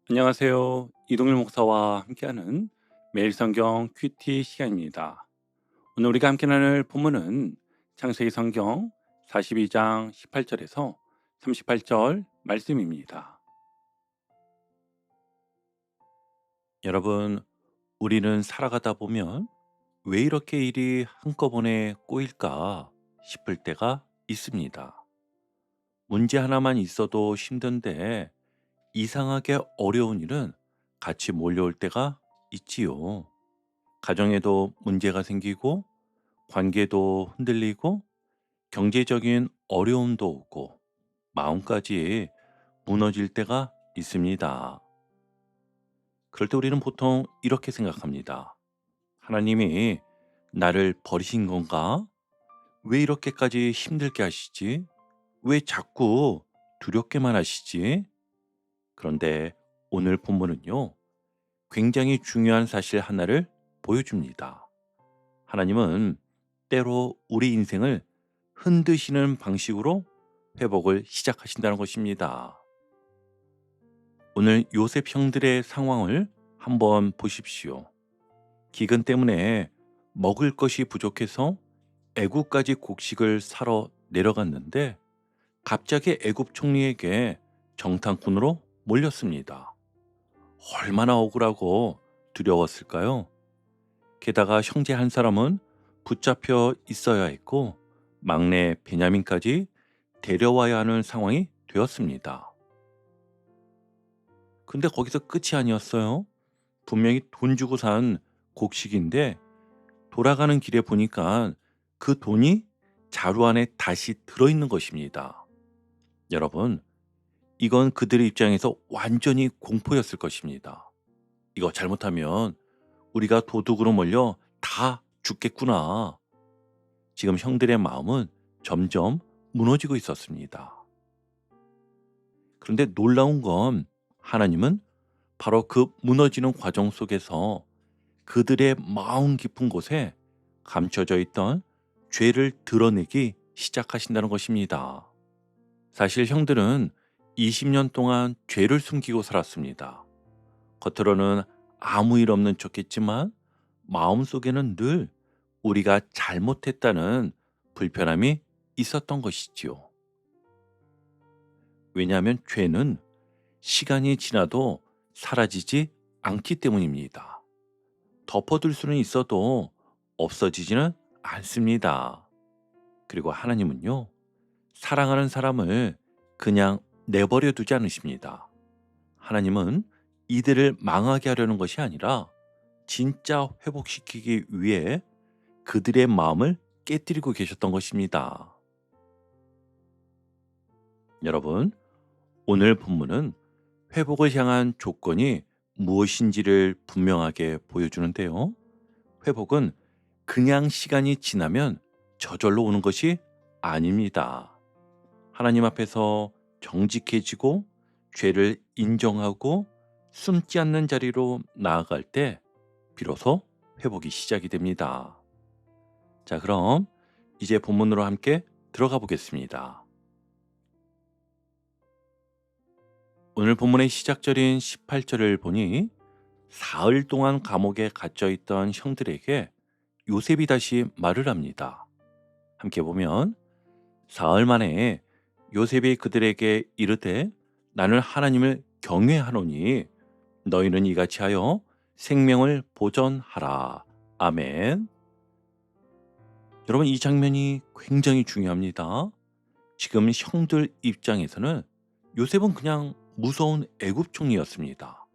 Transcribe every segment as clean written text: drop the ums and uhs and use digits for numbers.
안녕하세요. 이동일 목사와 함께하는 매일 성경 큐티 시간입니다. 오늘 우리가 함께 나눌 본문은 창세기 성경 42장 18절에서 38절 말씀입니다. 여러분, 우리는 살아가다 보면 왜 이렇게 일이 한꺼번에 꼬일까 싶을 때가 있습니다. 문제 하나만 있어도 힘든데 이상하게 어려운 일은 같이 몰려올 때가 있지요. 가정에도 문제가 생기고 관계도 흔들리고 경제적인 어려움도 오고 마음까지 무너질 때가 있습니다. 그럴 때 우리는 보통 이렇게 생각합니다. 하나님이 나를 버리신 건가? 왜 이렇게까지 힘들게 하시지? 왜 자꾸 두렵게만 하시지? 그런데 오늘 본문은요, 굉장히 중요한 사실 하나를 보여줍니다. 하나님은 때로 우리 인생을 흔드시는 방식으로 회복을 시작하신다는 것입니다. 오늘 요셉 형들의 상황을 한번 보십시오. 기근 때문에 먹을 것이 부족해서 애굽까지 곡식을 사러 내려갔는데 갑자기 애굽 총리에게 정탐꾼으로 몰렸습니다. 얼마나 억울하고 두려웠을까요? 게다가 형제 한 사람은 붙잡혀 있어야 했고 막내 베냐민까지 데려와야 하는 상황이 되었습니다. 근데 거기서 끝이 아니었어요. 분명히 돈 주고 산 곡식인데 돌아가는 길에 보니까 그 돈이 자루 안에 다시 들어있는 것입니다. 여러분, 이건 그들의 입장에서 완전히 공포였을 것입니다. 이거 잘못하면 우리가 도둑으로 몰려 다 죽겠구나. 지금 형들의 마음은 점점 무너지고 있었습니다. 그런데 놀라운 건 하나님은 바로 그 무너지는 과정 속에서 그들의 마음 깊은 곳에 감춰져 있던 죄를 드러내기 시작하신다는 것입니다. 사실 형들은 20년 동안 죄를 숨기고 살았습니다. 겉으로는 아무 일 없는 척했지만 마음속에는 늘 우리가 잘못했다는 불편함이 있었던 것이지요. 왜냐하면 죄는 시간이 지나도 사라지지 않기 때문입니다. 덮어둘 수는 있어도 없어지지는 않습니다. 그리고 하나님은요, 사랑하는 사람을 그냥 내버려 두지 않으십니다. 하나님은 이들을 망하게 하려는 것이 아니라 진짜 회복시키기 위해 그들의 마음을 깨뜨리고 계셨던 것입니다. 여러분, 오늘 본문은 회복을 향한 조건이 무엇인지를 분명하게 보여주는데요. 회복은 그냥 시간이 지나면 저절로 오는 것이 아닙니다. 하나님 앞에서 정직해지고 죄를 인정하고 숨지 않는 자리로 나아갈 때 비로소 회복이 시작이 됩니다. 자, 그럼 이제 본문으로 함께 들어가 보겠습니다. 오늘 본문의 시작절인 18절을 보니 사흘 동안 감옥에 갇혀 있던 형들에게 요셉이 다시 말을 합니다. 함께 보면 사흘 만에 요셉이 그들에게 이르되 나는 하나님을 경외하노니 너희는 이같이 하여 생명을 보전하라. 아멘. 여러분, 이 장면이 굉장히 중요합니다. 지금 형들 입장에서는 요셉은 그냥 무서운 애굽 총리였습니다.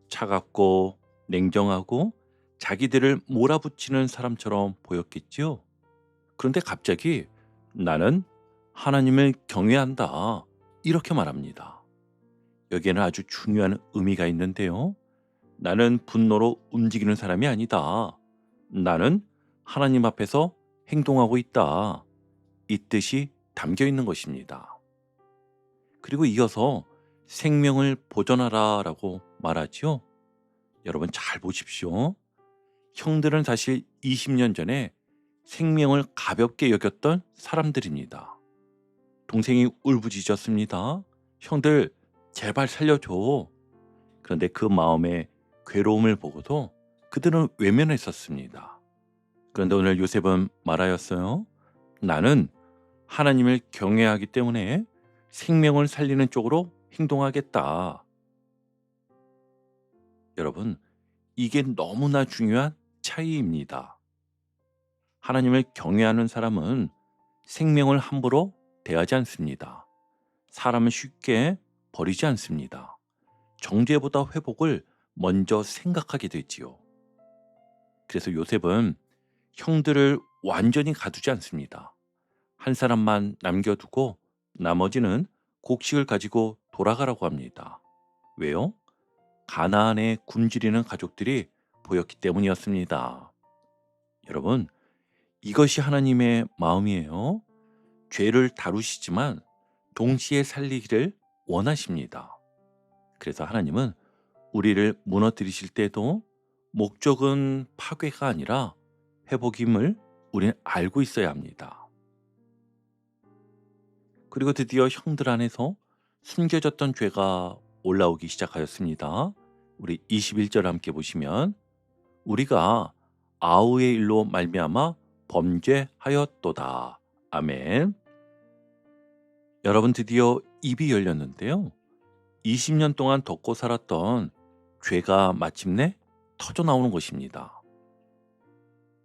차갑고 냉정하고 자기들을 몰아붙이는 사람처럼 보였겠지요. 그런데 갑자기 나는 하나님을 경외한다. 이렇게 말합니다. 여기에는 아주 중요한 의미가 있는데요. 나는 분노로 움직이는 사람이 아니다. 나는 하나님 앞에서 행동하고 있다. 이 뜻이 담겨 있는 것입니다. 그리고 이어서 생명을 보존하라 라고 말하지요. 여러분 잘 보십시오. 형들은 사실 20년 전에 생명을 가볍게 여겼던 사람들입니다. 동생이 울부짖었습니다. 형들 제발 살려줘. 그런데 그 마음의 괴로움을 보고도 그들은 외면했었습니다. 그런데 오늘 요셉은 말하였어요. 나는 하나님을 경외하기 때문에 생명을 살리는 쪽으로 행동하겠다. 여러분, 이게 너무나 중요한 차이입니다. 하나님을 경외하는 사람은 생명을 함부로 대하지 않습니다. 사람은 쉽게 버리지 않습니다. 정죄보다 회복을 먼저 생각하게 되지요. 그래서 요셉은 형들을 완전히 가두지 않습니다. 한 사람만 남겨두고 나머지는 곡식을 가지고 돌아가라고 합니다. 왜요? 가나안에 굶주리는 가족들이 보였기 때문이었습니다. 여러분, 이것이 하나님의 마음이에요. 죄를 다루시지만 동시에 살리기를 원하십니다. 그래서 하나님은 우리를 무너뜨리실 때도 목적은 파괴가 아니라 회복임을 우리는 알고 있어야 합니다. 그리고 드디어 형들 안에서 숨겨졌던 죄가 올라오기 시작하였습니다. 우리 21절 함께 보시면 우리가 아우의 일로 말미암아 범죄하였도다. 아멘. 여러분, 드디어 입이 열렸는데요. 20년 동안 덮고 살았던 죄가 마침내 터져 나오는 것입니다.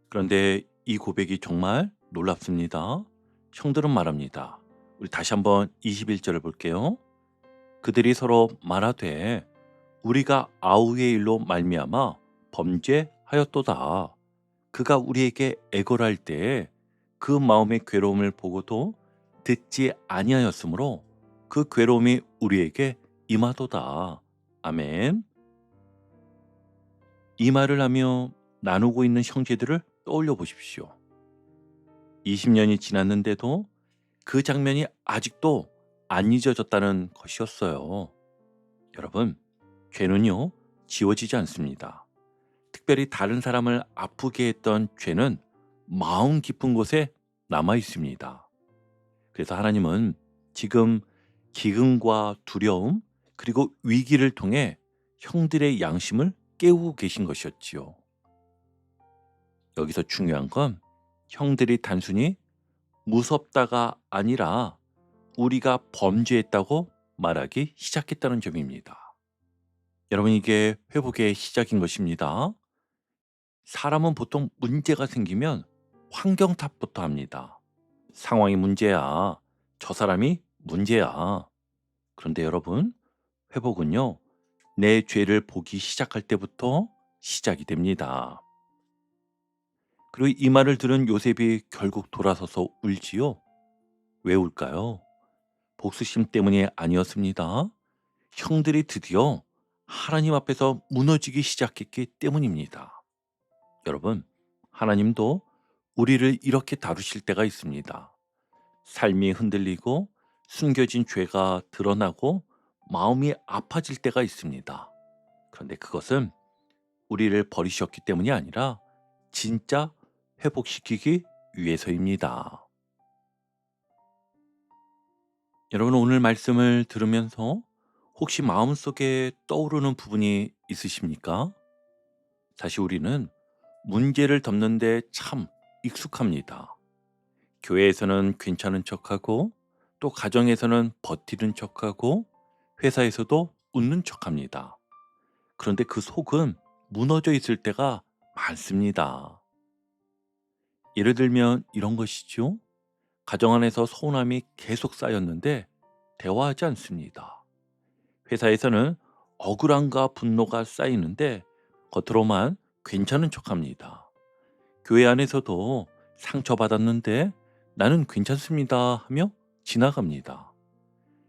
그런데 이 고백이 정말 놀랍습니다. 형들은 말합니다. 우리 다시 한번 21절을 볼게요. 그들이 서로 말하되 우리가 아우의 일로 말미암아 범죄하였도다. 그가 우리에게 애걸할 때에 그 마음의 괴로움을 보고도 듣지 아니하였으므로 그 괴로움이 우리에게 임하도다. 아멘. 이 말을 하며 나누고 있는 형제들을 떠올려 보십시오. 20년이 지났는데도 그 장면이 아직도 안 잊어졌다는 것이었어요. 여러분, 죄는요, 지워지지 않습니다. 특별히 다른 사람을 아프게 했던 죄는 마음 깊은 곳에 남아 있습니다. 그래서 하나님은 지금 기근과 두려움 그리고 위기를 통해 형들의 양심을 깨우고 계신 것이었지요. 여기서 중요한 건 형들이 단순히 무섭다가 아니라 우리가 범죄했다고 말하기 시작했다는 점입니다. 여러분, 이게 회복의 시작인 것입니다. 사람은 보통 문제가 생기면 환경 탓부터 합니다. 상황이 문제야. 저 사람이 문제야. 그런데 여러분, 회복은요, 내 죄를 보기 시작할 때부터 시작이 됩니다. 그리고 이 말을 들은 요셉이 결국 돌아서서 울지요. 왜 울까요? 복수심 때문이 아니었습니다. 형들이 드디어 하나님 앞에서 무너지기 시작했기 때문입니다. 여러분, 하나님도 우리를 이렇게 다루실 때가 있습니다. 삶이 흔들리고 숨겨진 죄가 드러나고 마음이 아파질 때가 있습니다. 그런데 그것은 우리를 버리셨기 때문이 아니라 진짜 회복시키기 위해서입니다. 여러분, 오늘 말씀을 들으면서 혹시 마음속에 떠오르는 부분이 있으십니까? 사실 우리는 문제를 덮는데 참 익숙합니다. 교회에서는 괜찮은 척하고 또 가정에서는 버티는 척하고 회사에서도 웃는 척합니다. 그런데 그 속은 무너져 있을 때가 많습니다. 예를 들면 이런 것이죠. 가정 안에서 서운함이 계속 쌓였는데 대화하지 않습니다. 회사에서는 억울함과 분노가 쌓이는데 겉으로만 괜찮은 척합니다. 교회 안에서도 상처받았는데 나는 괜찮습니다 하며 지나갑니다.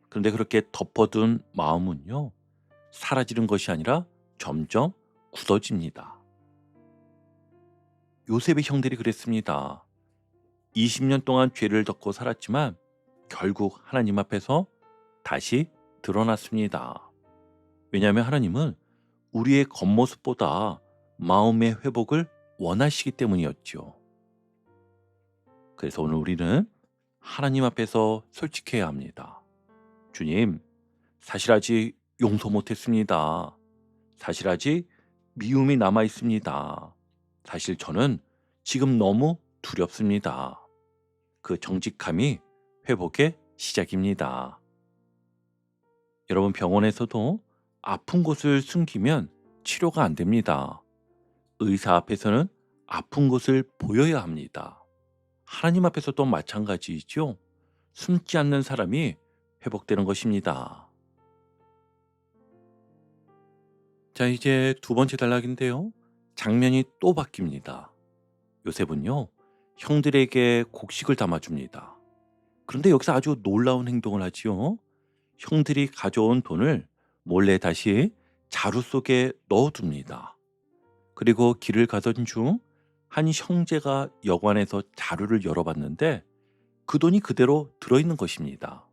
그런데 그렇게 덮어둔 마음은요, 사라지는 것이 아니라 점점 굳어집니다. 요셉의 형들이 그랬습니다. 20년 동안 죄를 덮고 살았지만 결국 하나님 앞에서 다시 드러났습니다. 왜냐하면 하나님은 우리의 겉모습보다 마음의 회복을 원하시기 때문이었죠. 그래서 오늘 우리는 하나님 앞에서 솔직해야 합니다. 주님, 사실 아직 용서 못했습니다. 사실 아직 미움이 남아 있습니다. 사실 저는 지금 너무 두렵습니다. 그 정직함이 회복의 시작입니다. 여러분 병원에서도 아픈 곳을 숨기면 치료가 안 됩니다. 의사 앞에서는 아픈 곳을 보여야 합니다. 하나님 앞에서도 마찬가지이죠. 숨지 않는 사람이 회복되는 것입니다. 자, 이제 두 번째 단락인데요. 장면이 또 바뀝니다. 요셉은요, 형들에게 곡식을 담아줍니다. 그런데 여기서 아주 놀라운 행동을 하지요. 형들이 가져온 돈을 몰래 다시 자루 속에 넣어둡니다. 그리고 길을 가던 중 한 형제가 여관에서 자루를 열어봤는데 그 돈이 그대로 들어있는 것입니다.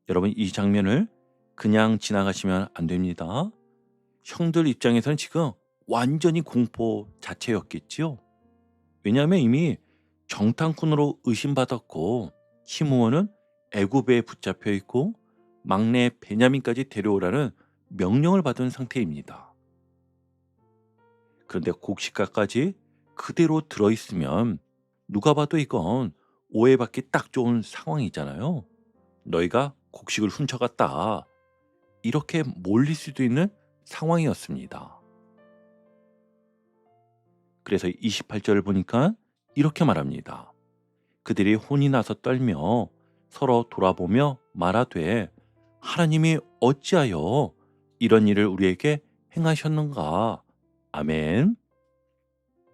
여러분 이 장면을 그냥 지나가시면 안 됩니다. 형들 입장에서는 지금 완전히 공포 자체였겠지요. 왜냐하면 이미 정탐꾼으로 의심받았고 시므온은 애굽에 붙잡혀 있고 막내 베냐민까지 데려오라는 명령을 받은 상태입니다. 그런데 곡식가까지 그대로 들어있으면 누가 봐도 이건 오해받기 딱 좋은 상황이잖아요. 너희가 곡식을 훔쳐갔다. 이렇게 몰릴 수도 있는 상황이었습니다. 그래서 28절을 보니까 이렇게 말합니다. 그들이 혼이 나서 떨며 서로 돌아보며 말하되 하나님이 어찌하여 이런 일을 우리에게 행하셨는가. 아멘.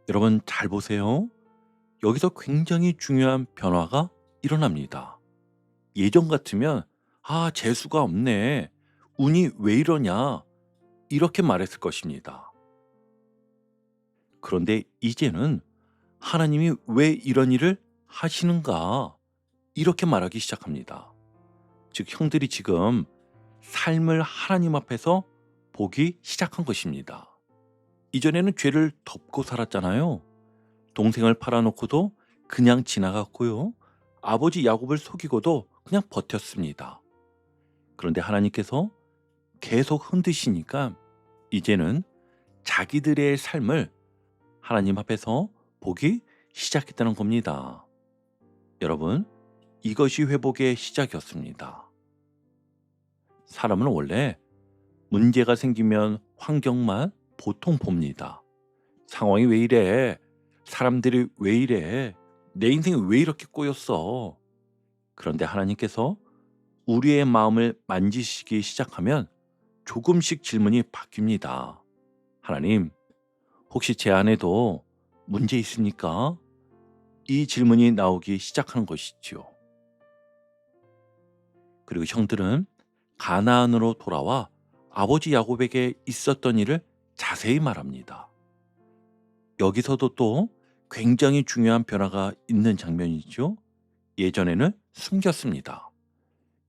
여러분 잘 보세요. 여기서 굉장히 중요한 변화가 일어납니다. 예전 같으면 재수가 없네. 운이 왜 이러냐. 이렇게 말했을 것입니다. 그런데 이제는 하나님이 왜 이런 일을 하시는가 이렇게 말하기 시작합니다. 즉 형들이 지금 삶을 하나님 앞에서 보기 시작한 것입니다. 이전에는 죄를 덮고 살았잖아요. 동생을 팔아놓고도 그냥 지나갔고요. 아버지 야곱을 속이고도 그냥 버텼습니다. 그런데 하나님께서 계속 흔드시니까 이제는 자기들의 삶을 하나님 앞에서 보기 시작했다는 겁니다. 여러분, 이것이 회복의 시작이었습니다. 사람은 원래 문제가 생기면 환경만 보통 봅니다. 상황이 왜 이래? 사람들이 왜 이래? 내 인생이 왜 이렇게 꼬였어? 그런데 하나님께서 우리의 마음을 만지시기 시작하면 조금씩 질문이 바뀝니다. 하나님, 혹시 제 안에도 문제 있습니까? 이 질문이 나오기 시작하는 것이지요. 그리고 형들은 가나안으로 돌아와 아버지 야곱에게 있었던 일을 자세히 말합니다. 여기서도 또 굉장히 중요한 변화가 있는 장면이죠. 예전에는 숨겼습니다.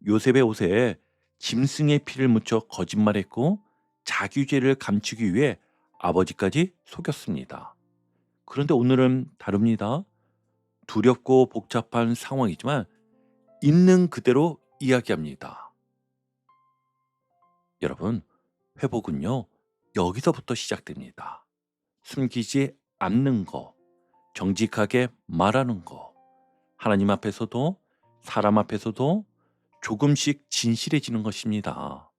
요셉의 옷에 짐승의 피를 묻혀 거짓말했고 자기 죄를 감추기 위해 아버지까지 속였습니다. 그런데 오늘은 다릅니다. 두렵고 복잡한 상황이지만 있는 그대로 이야기합니다. 여러분, 회복은요, 여기서부터 시작됩니다. 숨기지 않는 거, 정직하게 말하는 거, 하나님 앞에서도 사람 앞에서도 조금씩 진실해지는 것입니다.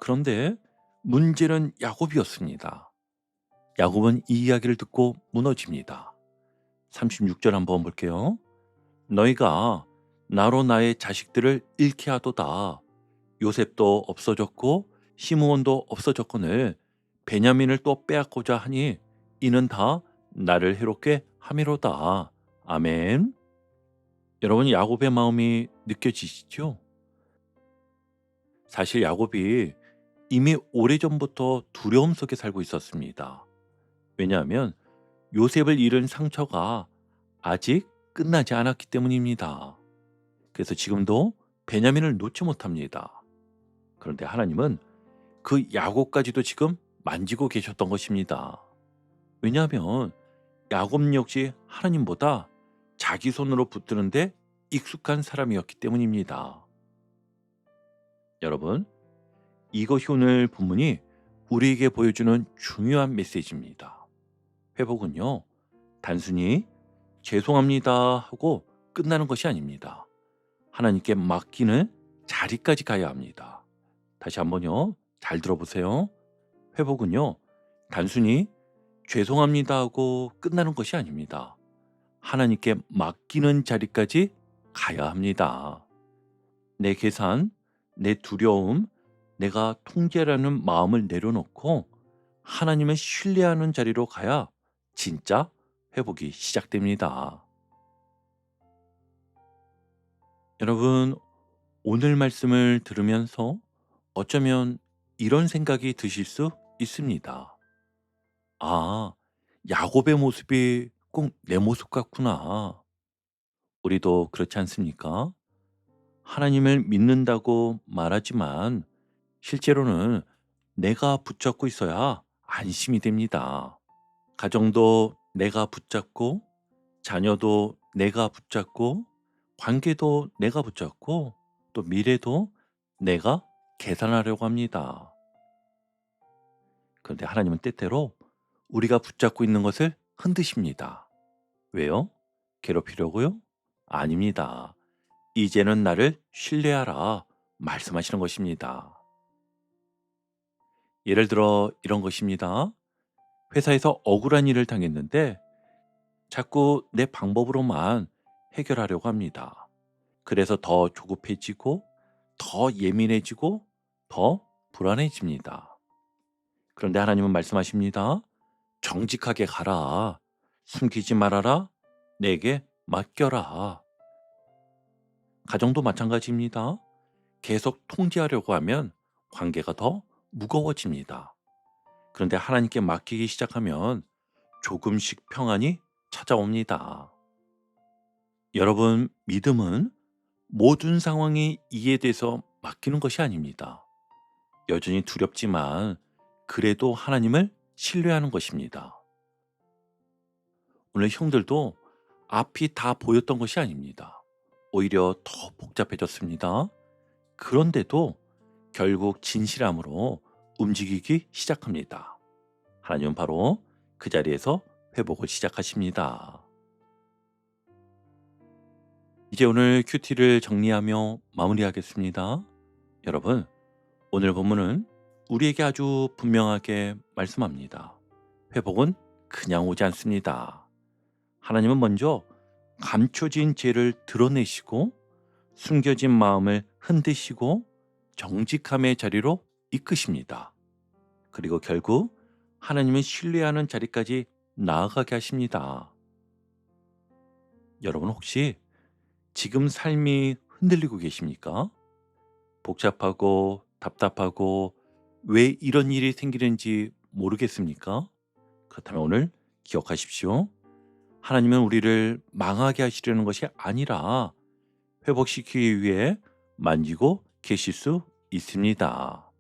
그런데 문제는 야곱이었습니다. 야곱은 이 이야기를 듣고 무너집니다. 36절 한번 볼게요. 너희가 나로 나의 자식들을 잃게 하도다. 요셉도 없어졌고 시므온도 없어졌거늘 베냐민을 또 빼앗고자 하니 이는 다 나를 해롭게 함이로다. 아멘. 여러분 야곱의 마음이 느껴지시죠? 사실 야곱이 이미 오래전부터 두려움 속에 살고 있었습니다. 왜냐하면 요셉을 잃은 상처가 아직 끝나지 않았기 때문입니다. 그래서 지금도 베냐민을 놓지 못합니다. 그런데 하나님은 그 야곱까지도 지금 만지고 계셨던 것입니다. 왜냐하면 야곱 역시 하나님보다 자기 손으로 붙드는데 익숙한 사람이었기 때문입니다. 여러분, 이것이 오늘 본문이 우리에게 보여주는 중요한 메시지입니다. 회복은요, 단순히 죄송합니다 하고 끝나는 것이 아닙니다. 하나님께 맡기는 자리까지 가야 합니다. 다시 한번요, 잘 들어보세요. 회복은요, 단순히 죄송합니다 하고 끝나는 것이 아닙니다. 하나님께 맡기는 자리까지 가야 합니다. 내 계산, 내 두려움, 내가 통제라는 마음을 내려놓고 하나님을 신뢰하는 자리로 가야 진짜 회복이 시작됩니다. 여러분, 오늘 말씀을 들으면서 어쩌면 이런 생각이 드실 수 있습니다. 아, 야곱의 모습이 꼭 내 모습 같구나. 우리도 그렇지 않습니까? 하나님을 믿는다고 말하지만 실제로는 내가 붙잡고 있어야 안심이 됩니다. 가정도 내가 붙잡고, 자녀도 내가 붙잡고, 관계도 내가 붙잡고, 또 미래도 내가 계산하려고 합니다. 그런데 하나님은 때때로 우리가 붙잡고 있는 것을 흔드십니다. 왜요? 괴롭히려고요? 아닙니다. 이제는 나를 신뢰하라 말씀하시는 것입니다. 예를 들어 이런 것입니다. 회사에서 억울한 일을 당했는데 자꾸 내 방법으로만 해결하려고 합니다. 그래서 더 조급해지고 더 예민해지고 더 불안해집니다. 그런데 하나님은 말씀하십니다. 정직하게 가라. 숨기지 말아라. 내게 맡겨라. 가정도 마찬가지입니다. 계속 통제하려고 하면 관계가 더 무거워집니다. 그런데 하나님께 맡기기 시작하면 조금씩 평안이 찾아옵니다. 여러분, 믿음은 모든 상황이 이해돼서 맡기는 것이 아닙니다. 여전히 두렵지만 그래도 하나님을 신뢰하는 것입니다. 오늘 형들도 앞이 다 보였던 것이 아닙니다. 오히려 더 복잡해졌습니다. 그런데도 결국 진실함으로 움직이기 시작합니다. 하나님은 바로 그 자리에서 회복을 시작하십니다. 이제 오늘 큐티를 정리하며 마무리하겠습니다. 여러분, 오늘 본문은 우리에게 아주 분명하게 말씀합니다. 회복은 그냥 오지 않습니다. 하나님은 먼저 감춰진 죄를 드러내시고 숨겨진 마음을 흔드시고 정직함의 자리로 이끄십니다. 그리고 결국 하나님을 신뢰하는 자리까지 나아가게 하십니다. 여러분, 혹시 지금 삶이 흔들리고 계십니까? 복잡하고 답답하고 왜 이런 일이 생기는지 모르겠습니까? 그렇다면 오늘 기억하십시오. 하나님은 우리를 망하게 하시려는 것이 아니라 회복시키기 위해 만지고 계실 수 있습니다.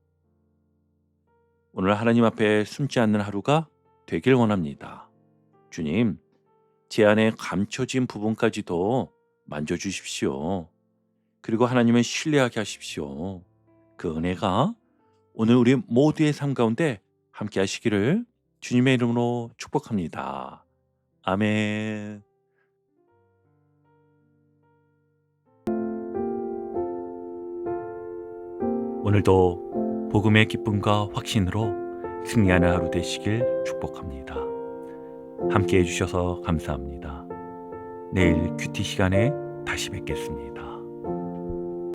오늘 하나님 앞에 숨지 않는 하루가 되길 원합니다. 주님, 제 안에 감춰진 부분까지도 만져주십시오. 그리고 하나님을 신뢰하게 하십시오. 그 은혜가 오늘 우리 모두의 삶 가운데 함께 하시기를 주님의 이름으로 축복합니다. 아멘. 오늘도 복음의 기쁨과 확신으로 승리하는 하루 되시길 축복합니다. 함께 해주셔서 감사합니다. 내일 큐티 시간에 다시 뵙겠습니다.